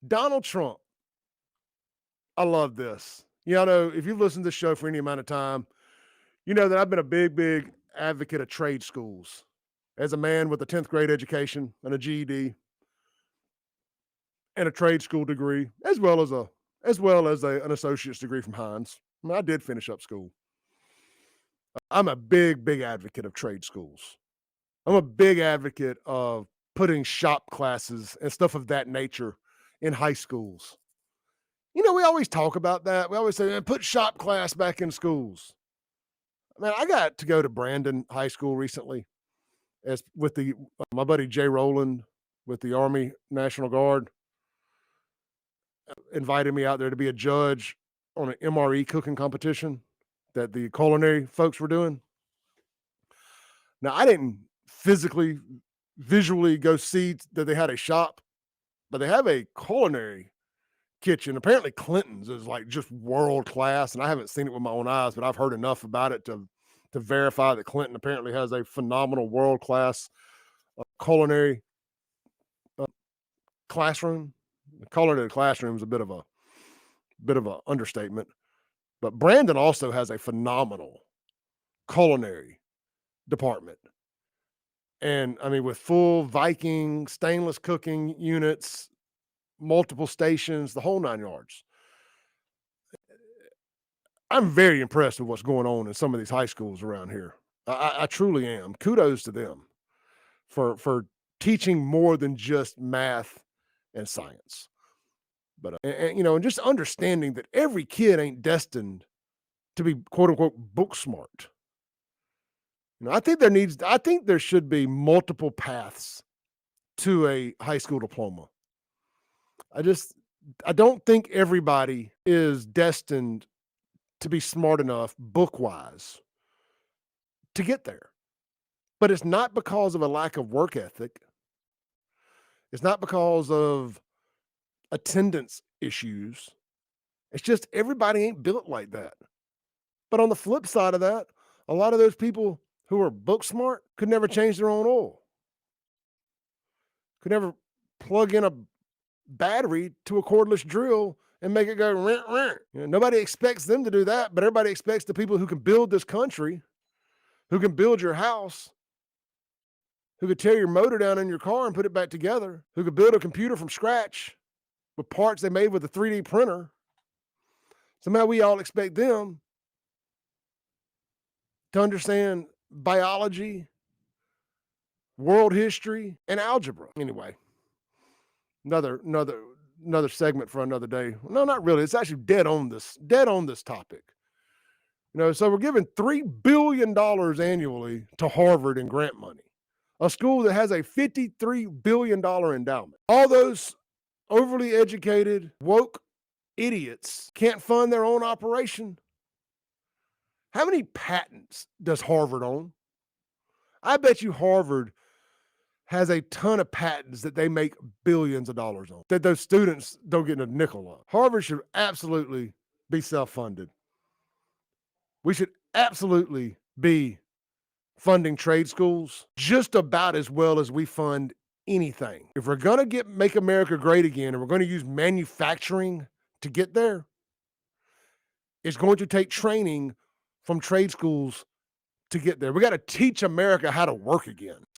Donald Trump. I love this. I know if you've listened to the show for any amount of time, you know that I've been a big advocate of trade schools. As a man with a 10th grade education and a GED and a trade school degree, an associate's degree from Hines. I mean, I did finish up school. I'm a big advocate of trade schools. I'm a big advocate of putting shop classes and stuff of that nature in high schools. We always talk about that. We always say, man, put shop class back in schools. Man, I got to go to Brandon High School recently as with my buddy Jay Rowland with the Army National Guard invited me out there to be a judge on an MRE cooking competition that the culinary folks were doing. Now, I didn't visually go see that they had a shop, but they have a culinary kitchen. Apparently, Clinton's is like just world class, and I haven't seen it with my own eyes, but I've heard enough about it to verify that Clinton apparently has a phenomenal world class culinary classroom. Culinary classroom is a bit of a understatement, but Brandon also has a phenomenal culinary department. And I mean, with full Viking stainless cooking units, multiple stations, the whole 9 yards. I'm very impressed with what's going on in some of these high schools around here. I truly am. Kudos to them for teaching more than just math and science. But and just understanding that every kid ain't destined to be quote unquote book smart. I think there should be multiple paths to a high school diploma. I don't think everybody is destined to be smart enough book wise to get there. But it's not because of a lack of work ethic. It's not because of attendance issues. It's just everybody ain't built like that. But on the flip side of that, a lot of those people who are book smart could never change their own oil, could never plug in a battery to a cordless drill and make it go rent, rent. Nobody expects them to do that, but everybody expects the people who can build this country, who can build your house, who could tear your motor down in your car and put it back together, who could build a computer from scratch with parts they made with a 3D printer. Somehow we all expect them to understand biology, world history, and algebra. Anyway, another segment for another day. No, not really. It's actually dead on this topic. So we're giving $3 billion annually to Harvard in grant money, a school that has a $53 billion endowment. All those overly educated, woke idiots can't fund their own operation. How many patents does Harvard own? I bet you Harvard has a ton of patents that they make billions of dollars on, that those students don't get a nickel on. Harvard should absolutely be self-funded. We should absolutely be funding trade schools just about as well as we fund anything. If we're going to make America great again and we're going to use manufacturing to get there, it's going to take training from trade schools to get there. We got to teach America how to work again.